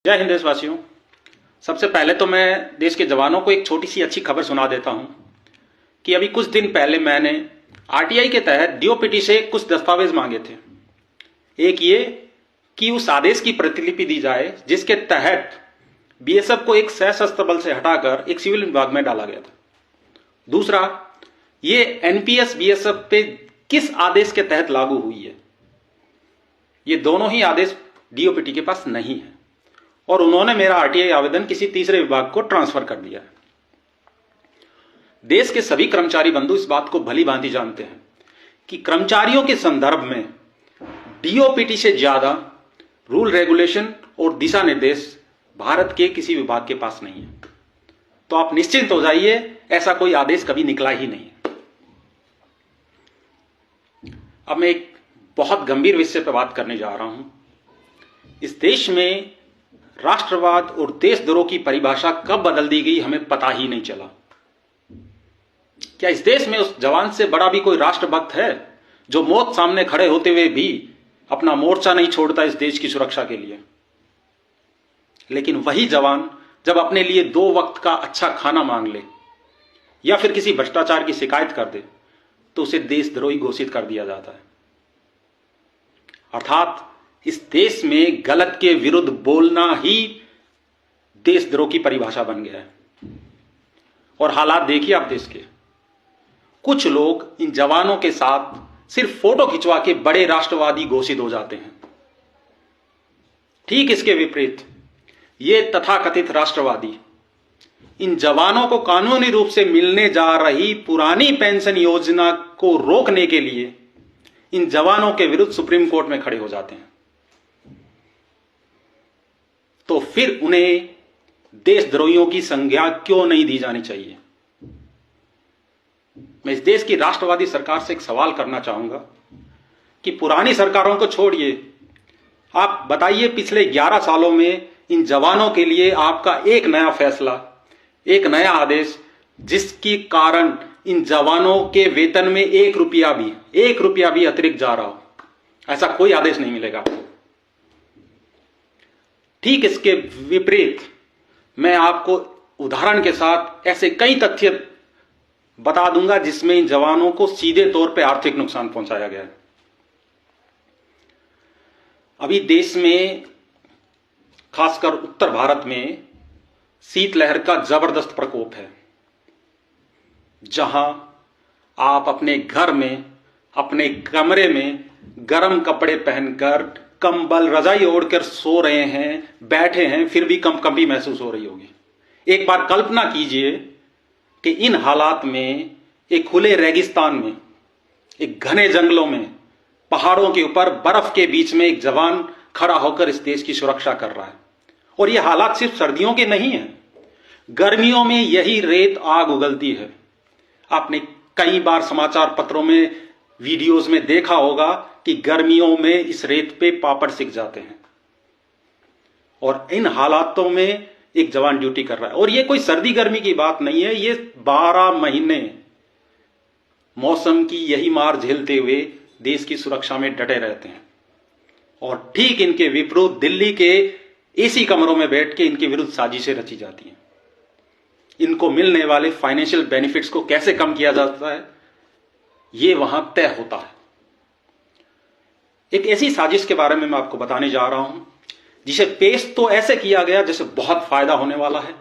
जय हिंद देशवासियों। सबसे पहले तो मैं देश के जवानों को एक छोटी सी अच्छी खबर सुना देता हूं कि अभी कुछ दिन पहले मैंने आरटीआई के तहत डीओपीटी से कुछ दस्तावेज मांगे थे। एक ये कि उस आदेश की प्रतिलिपि दी जाए जिसके तहत बीएसएफ को एक सशस्त्र बल से हटाकर एक सिविल विभाग में डाला गया था। दूसरा, ये एनपीएस बीएसएफ पे किस आदेश के तहत लागू हुई है। ये दोनों ही आदेश डीओपीटी के पास नहीं है और उन्होंने मेरा आरटीआई आवेदन किसी तीसरे विभाग को ट्रांसफर कर दिया है। देश के सभी कर्मचारी बंधु इस बात को भली भांति जानते हैं कि कर्मचारियों के संदर्भ में डीओपीटी से ज्यादा रूल रेगुलेशन और दिशा निर्देश भारत के किसी विभाग के पास नहीं है। तो आप निश्चिंत हो जाइए, ऐसा कोई आदेश कभी निकला ही नहीं है। अब मैं एक बहुत गंभीर विषय पर बात करने जा रहा हूं। इस देश में राष्ट्रवाद और देशद्रोह की परिभाषा कब बदल दी गई हमें पता ही नहीं चला। क्या इस देश में उस जवान से बड़ा भी कोई राष्ट्रभक्त है जो मौत सामने खड़े होते हुए भी अपना मोर्चा नहीं छोड़ता इस देश की सुरक्षा के लिए? लेकिन वही जवान जब अपने लिए 2 वक्त का अच्छा खाना मांग ले या फिर किसी भ्रष्टाचार की शिकायत कर दे तो उसे देशद्रोही घोषित कर दिया जाता है। अर्थात इस देश में गलत के विरुद्ध बोलना ही देशद्रोह की परिभाषा बन गया है। और हालात देखिए आप देश के, कुछ लोग इन जवानों के साथ सिर्फ फोटो खिंचवा के बड़े राष्ट्रवादी घोषित हो जाते हैं। ठीक इसके विपरीत ये तथाकथित राष्ट्रवादी इन जवानों को कानूनी रूप से मिलने जा रही पुरानी पेंशन योजना को रोकने के लिए इन जवानों के विरुद्ध सुप्रीम कोर्ट में खड़े हो जाते हैं। तो फिर उन्हें देशद्रोहियों की संज्ञा क्यों नहीं दी जानी चाहिए? मैं इस देश की राष्ट्रवादी सरकार से एक सवाल करना चाहूंगा कि पुरानी सरकारों को छोड़िए, आप बताइए पिछले 11 सालों में इन जवानों के लिए आपका एक नया फैसला, एक नया आदेश जिसके कारण इन जवानों के वेतन में 1 रुपया भी अतिरिक्त जा रहा हो, ऐसा कोई आदेश नहीं मिलेगा आपको। ठीक इसके विपरीत मैं आपको उदाहरण के साथ ऐसे कई तथ्य बता दूंगा जिसमें इन जवानों को सीधे तौर पे आर्थिक नुकसान पहुंचाया गया है। अभी देश में खासकर उत्तर भारत में शीतलहर का जबरदस्त प्रकोप है, जहां आप अपने घर में, अपने कमरे में गर्म कपड़े पहनकर, कंबल रजाई ओढ़कर सो रहे हैं, बैठे हैं, फिर भी कंपकंपी महसूस हो रही होगी। एक बार कल्पना कीजिए कि इन हालात में एक खुले रेगिस्तान में, एक घने जंगलों में, पहाड़ों के ऊपर बर्फ के बीच में एक जवान खड़ा होकर इस देश की सुरक्षा कर रहा है। और यह हालात सिर्फ सर्दियों के नहीं है, गर्मियों में यही रेत आग उगलती है। आपने कई बार समाचार पत्रों में, वीडियोस में देखा होगा कि गर्मियों में इस रेत पे पापड़ सिक जाते हैं और इन हालातों में एक जवान ड्यूटी कर रहा है। और ये कोई सर्दी गर्मी की बात नहीं है, ये 12 महीने मौसम की यही मार झेलते हुए देश की सुरक्षा में डटे रहते हैं। और ठीक इनके विपरीत दिल्ली के एसी कमरों में बैठ के इनके विरुद्ध साजिशें रची जाती हैं। इनको मिलने वाले फाइनेंशियल बेनिफिट्स को कैसे कम किया जाता है, यह वहां तय होता है। एक ऐसी साजिश के बारे में मैं आपको बताने जा रहा हूं जिसे पेश तो ऐसे किया गया जैसे बहुत फायदा होने वाला है,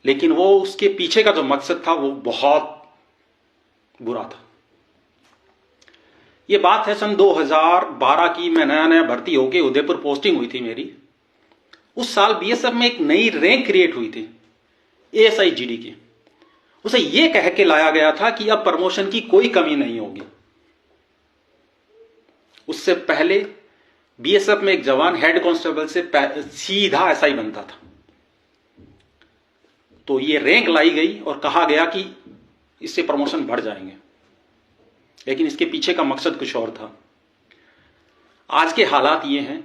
लेकिन वो उसके पीछे का जो मकसद था वो बहुत बुरा था। ये बात है सन 2012 की। मैं नया भर्ती होके उदयपुर पोस्टिंग हुई थी मेरी। उस साल बीएसएफ में एक नई रैंक क्रिएट हुई थी, एएसआई जीडी की। उसे यह कह के लाया गया था कि अब प्रमोशन की कोई कमी नहीं होगी। उससे पहले बीएसएफ में एक जवान हेड कांस्टेबल से सीधा एसआई बनता था। तो ये रैंक लाई गई और कहा गया कि इससे प्रमोशन बढ़ जाएंगे, लेकिन इसके पीछे का मकसद कुछ और था। आज के हालात ये हैं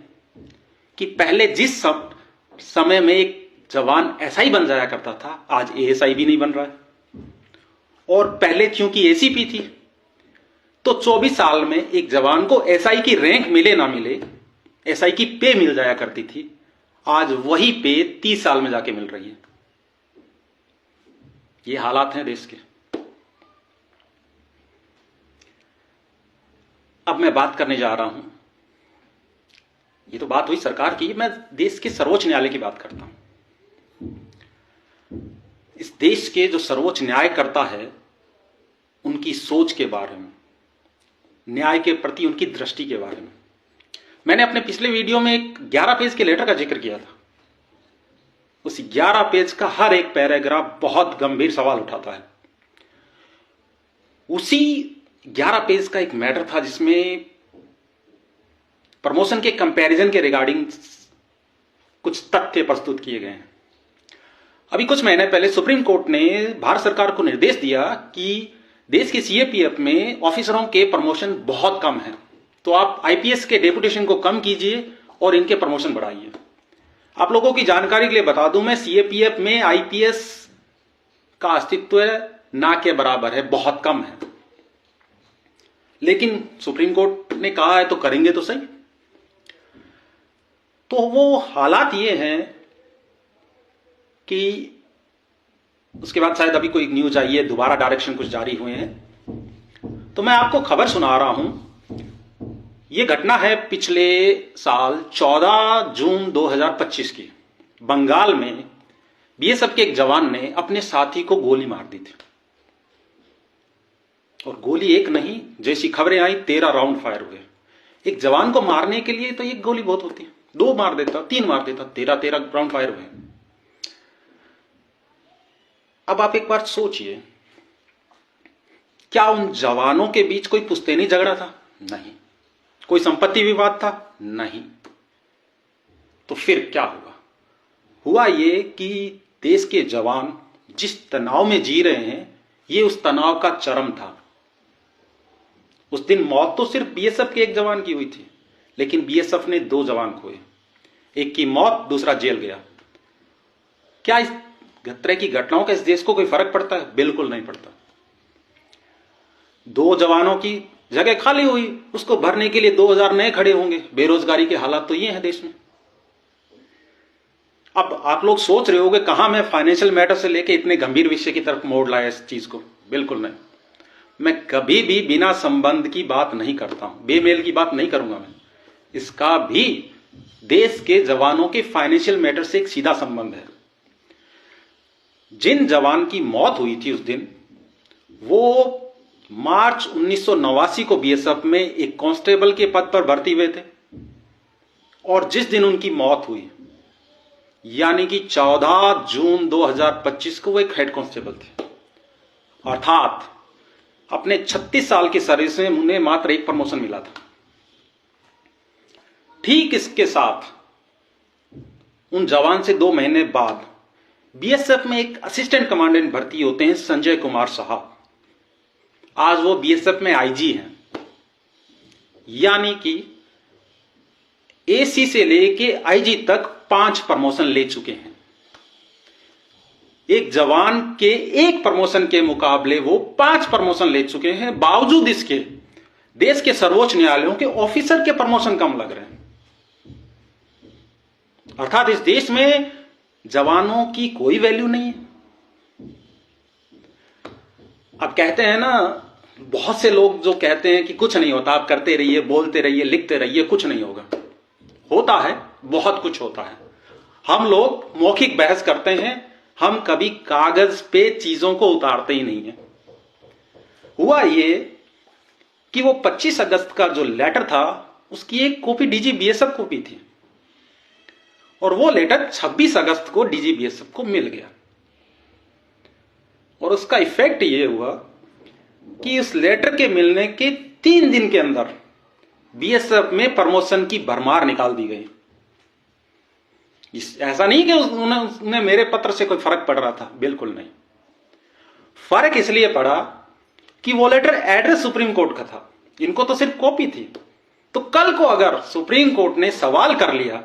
कि पहले जिस समय में एक जवान एसआई बन जाया करता था, आज एएसआई भी नहीं बन रहा है। और पहले क्योंकि एसीपी थी तो 24 साल में एक जवान को एसआई की रैंक मिले ना मिले, एसआई की पे मिल जाया करती थी। आज वही पे 30 साल में जाके मिल रही है। ये हालात हैं देश के। अब मैं बात करने जा रहा हूं, ये तो बात हुई सरकार की, मैं देश के सर्वोच्च न्यायालय की बात करता हूं। इस देश के जो सर्वोच्च न्यायकर्ता है, उनकी सोच के बारे में, न्याय के प्रति उनकी दृष्टि के बारे में मैंने अपने पिछले वीडियो में एक 11 पेज के लेटर का जिक्र किया था। उस 11 पेज का हर एक पैराग्राफ बहुत गंभीर सवाल उठाता है। उसी 11 पेज का एक मैटर था जिसमें प्रमोशन के कंपैरिजन के रिगार्डिंग कुछ तथ्य प्रस्तुत किए गए हैं। अभी कुछ महीने पहले सुप्रीम कोर्ट ने भारत सरकार को निर्देश दिया कि देश के सीएपीएफ में ऑफिसरों के प्रमोशन बहुत कम है, तो आप आईपीएस के डेपुटेशन को कम कीजिए और इनके प्रमोशन बढ़ाइए। आप लोगों की जानकारी के लिए बता दूं, मैं सीएपीएफ में आईपीएस का अस्तित्व ना के बराबर है, बहुत कम है। लेकिन सुप्रीम कोर्ट ने कहा है तो करेंगे तो सही। तो वो हालात ये हैं कि उसके बाद शायद अभी कोई न्यूज आई है, दोबारा डायरेक्शन कुछ जारी हुए हैं। तो मैं आपको खबर सुना रहा हूं। यह घटना है पिछले साल 14 जून 2025 की। बंगाल में बीएसएफ के एक जवान ने अपने साथी को गोली मार दी थी, और गोली एक नहीं, जैसी खबरें आई 13 राउंड फायर हुए। एक जवान को मारने के लिए तो एक गोली बहुत होती है, 2 मार देता, 3 मार देता, 13 राउंड फायर हुए। अब आप एक बार सोचिए, क्या उन जवानों के बीच कोई पुश्तैनी झगड़ा था? नहीं। कोई संपत्ति विवाद था? नहीं। तो फिर क्या हुआ? हुआ ये कि देश के जवान जिस तनाव में जी रहे हैं, ये उस तनाव का चरम था। उस दिन मौत तो सिर्फ बीएसएफ के एक जवान की हुई थी, लेकिन बीएसएफ ने 2 जवान खोए। एक की मौत, दूसरा जेल गया। क्या इस तरह की घटनाओं का इस देश को कोई फर्क पड़ता है? बिल्कुल नहीं पड़ता। 2 जवानों की जगह खाली हुई, उसको भरने के लिए 2000 नए खड़े होंगे। बेरोजगारी के हालात तो ये हैं देश में। अब आप लोग सोच रहे होंगे कहां मैं फाइनेंशियल मैटर से लेके इतने गंभीर विषय की तरफ मोड़ लाया इस चीज को। बिल्कुल नहीं। मैं कभी भी बिना संबंध की बात नहीं करता हूं, बेमेल की बात नहीं करूंगा। मैं इसका भी देश के जवानों के फाइनेंशियल मैटर से एक सीधा संबंध है। जिन जवान की मौत हुई थी उस दिन, वो मार्च 1989 को बीएसएफ में एक कांस्टेबल के पद पर भर्ती हुए थे, और जिस दिन उनकी मौत हुई यानी कि 14 जून 2025 को वो एक हेड कांस्टेबल थे। अर्थात अपने 36 साल की सर्विस में उन्हें मात्र एक प्रमोशन मिला था। ठीक इसके साथ उन जवान से 2 महीने बाद बीएसएफ में एक असिस्टेंट कमांडेंट भर्ती होते हैं, संजय कुमार साहब। आज वो बीएसएफ में आईजी हैं, यानी कि एसी से लेके आईजी तक 5 प्रमोशन ले चुके हैं। एक जवान के एक प्रमोशन के मुकाबले वो 5 प्रमोशन ले चुके हैं। बावजूद इसके देश के सर्वोच्च न्यायालयों के ऑफिसर के प्रमोशन कम लग रहे हैं। अर्थात इस देश में जवानों की कोई वैल्यू नहीं है। अब कहते हैं ना, बहुत से लोग जो कहते हैं कि कुछ नहीं होता, आप करते रहिए, बोलते रहिए, लिखते रहिए, कुछ नहीं होगा। होता है, बहुत कुछ होता है। हम लोग मौखिक बहस करते हैं, हम कभी कागज पे चीजों को उतारते ही नहीं है। हुआ ये कि वो 25 अगस्त का जो लेटर था, उसकी एक कॉपी डीजी बीएसएफ को भी थी, और वो लेटर 26 अगस्त को डीजी बीएसएफ को मिल गया। और उसका इफेक्ट ये हुआ कि उस लेटर के मिलने के 3 दिन के अंदर बीएसएफ में प्रमोशन की भरमार निकाल दी गई। ऐसा नहीं कि उन्हें मेरे पत्र से कोई फर्क पड़ रहा था, बिल्कुल नहीं। फर्क इसलिए पड़ा कि वो लेटर एड्रेस सुप्रीम कोर्ट का था, इनको तो सिर्फ कॉपी थी। तो कल को अगर सुप्रीम कोर्ट ने सवाल कर लिया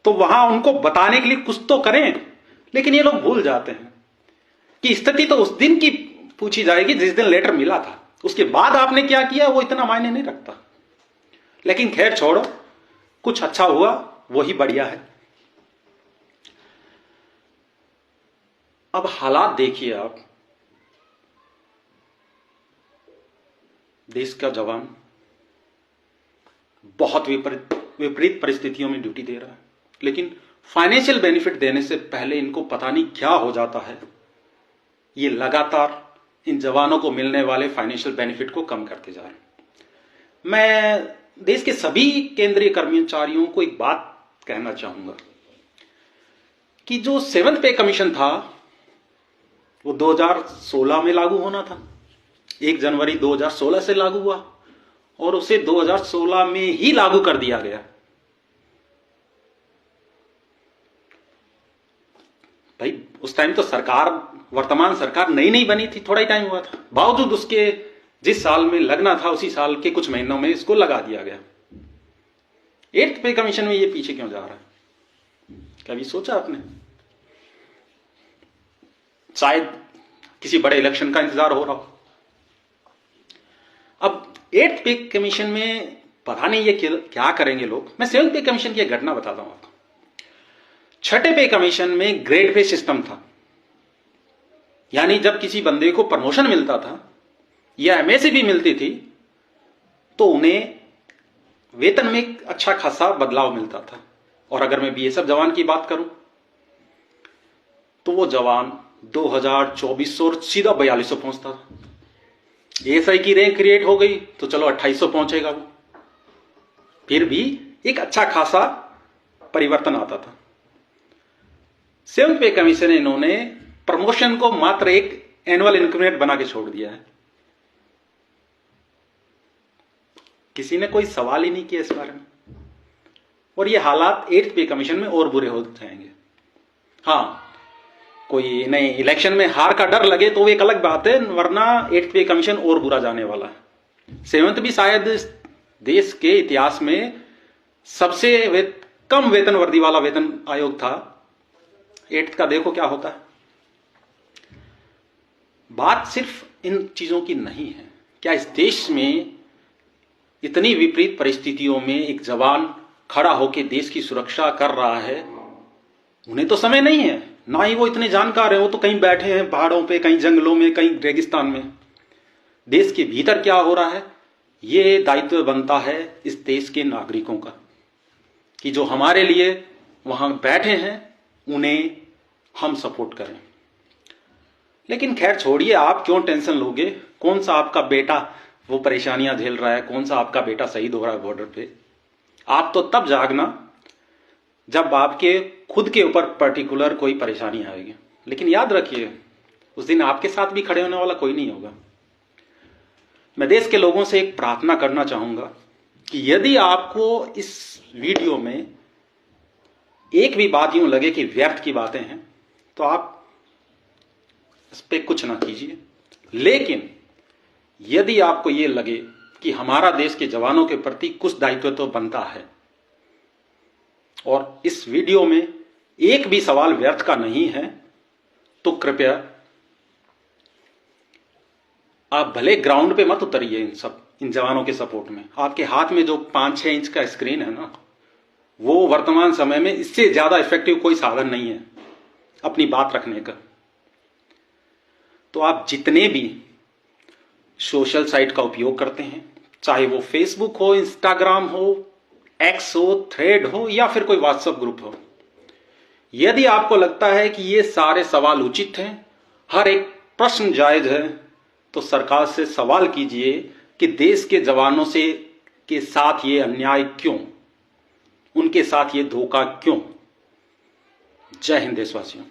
तो वहां उनको बताने के लिए कुछ तो करें, लेकिन ये लोग भूल जाते हैं कि स्थिति तो उस दिन की पूछी जाएगी जिस दिन लेटर मिला था। उसके बाद आपने क्या किया वो इतना मायने नहीं रखता। लेकिन खैर छोड़ो, कुछ अच्छा हुआ वही बढ़िया है। अब हालात देखिए आप, देश का जवान बहुत विपरीत परिस्थितियों में ड्यूटी दे रहा है, लेकिन फाइनेंशियल बेनिफिट देने से पहले इनको पता नहीं क्या हो जाता है, ये लगातार इन जवानों को मिलने वाले फाइनेंशियल बेनिफिट को कम करते जा रहे हैं। मैं देश के सभी केंद्रीय कर्मचारियों को एक बात कहना चाहूंगा कि जो 7th पे कमीशन था वो 2016 में लागू होना था, 1 जनवरी 2016 से लागू हुआ और उसे 2016 में ही लागू कर दिया गया। भाई उस टाइम तो वर्तमान सरकार नई बनी थी, थोड़ा ही टाइम हुआ था, बावजूद उसके जिस साल में लगना था उसी साल के कुछ महीनों में इसको लगा दिया गया। 8th पे कमीशन में ये पीछे क्यों जा रहा है, कभी सोचा आपने? शायद किसी बड़े इलेक्शन का इंतजार हो रहा हो। अब 8th पे कमीशन में पता नहीं ये क्या करेंगे लोग। मैं 7th पे कमीशन की एक घटना बताता हूं आपको। 6ठे पे कमीशन में ग्रेड पे सिस्टम था, यानी जब किसी बंदे को प्रमोशन मिलता था या एमएससी भी मिलती थी तो उन्हें वेतन में एक अच्छा खासा बदलाव मिलता था। और अगर मैं बीएसएफ जवान की बात करूं तो वो जवान 2400 और सीधा 4200 पहुंचता था। एएसआई की रैंक क्रिएट हो गई तो चलो 2800 पहुंचेगा वो, फिर भी एक अच्छा खासा परिवर्तन आता था। 7th पे कमीशन ने इन्होंने प्रमोशन को मात्र एक एनुअल इंक्रीमेंट बना के छोड़ दिया है। किसी ने कोई सवाल ही नहीं किया इस बारे में, और ये हालात 8th पे कमीशन में और बुरे हो जाएंगे। हाँ, कोई नए इलेक्शन में हार का डर लगे तो वो एक अलग बात है, वरना 8th पे कमीशन और बुरा जाने वाला है। 7th भी शायद देश के इतिहास में सबसे कम वेतन वर्दी वाला वेतन आयोग था। 8th का देखो क्या होता है। बात सिर्फ इन चीजों की नहीं है। क्या इस देश में इतनी विपरीत परिस्थितियों में एक जवान खड़ा होकर देश की सुरक्षा कर रहा है, उन्हें तो समय नहीं है, ना ही वो इतने जानकार है, वो तो कहीं बैठे हैं पहाड़ों पे, कहीं जंगलों में, कहीं रेगिस्तान में। देश के भीतर क्या हो रहा है, ये दायित्व बनता है इस देश के नागरिकों का कि जो हमारे लिए वहां बैठे हैं उन्हें हम सपोर्ट करें। लेकिन खैर छोड़िए, आप क्यों टेंशन लोगे? कौन सा आपका बेटा वो परेशानियां झेल रहा है, कौन सा आपका बेटा शहीद हो रहा है बॉर्डर पे? आप तो तब जागना जब आपके खुद के ऊपर पर्टिकुलर कोई परेशानी आएगी। लेकिन याद रखिए, उस दिन आपके साथ भी खड़े होने वाला कोई नहीं होगा। मैं देश के लोगों से एक प्रार्थना करना चाहूंगा कि यदि आपको इस वीडियो में एक भी बात यूं लगे कि व्यर्थ की बातें हैं तो आप इस पर कुछ ना कीजिए। लेकिन यदि आपको यह लगे कि हमारा देश के जवानों के प्रति कुछ दायित्व तो बनता है और इस वीडियो में एक भी सवाल व्यर्थ का नहीं है, तो कृपया आप भले ग्राउंड पे मत उतरिए इन जवानों के सपोर्ट में। आपके हाथ में जो 5-6 इंच का स्क्रीन है ना, वो वर्तमान समय में इससे ज्यादा इफेक्टिव कोई साधन नहीं है अपनी बात रखने का। तो आप जितने भी सोशल साइट का उपयोग करते हैं, चाहे वो फेसबुक हो, इंस्टाग्राम हो, एक्स हो, थ्रेड हो या फिर कोई व्हाट्सएप ग्रुप हो, यदि आपको लगता है कि ये सारे सवाल उचित हैं, हर एक प्रश्न जायज है, तो सरकार से सवाल कीजिए कि देश के जवानों के साथ ये अन्याय क्यों, उनके साथ ये धोखा क्यों। जय हिंद देशवासियों।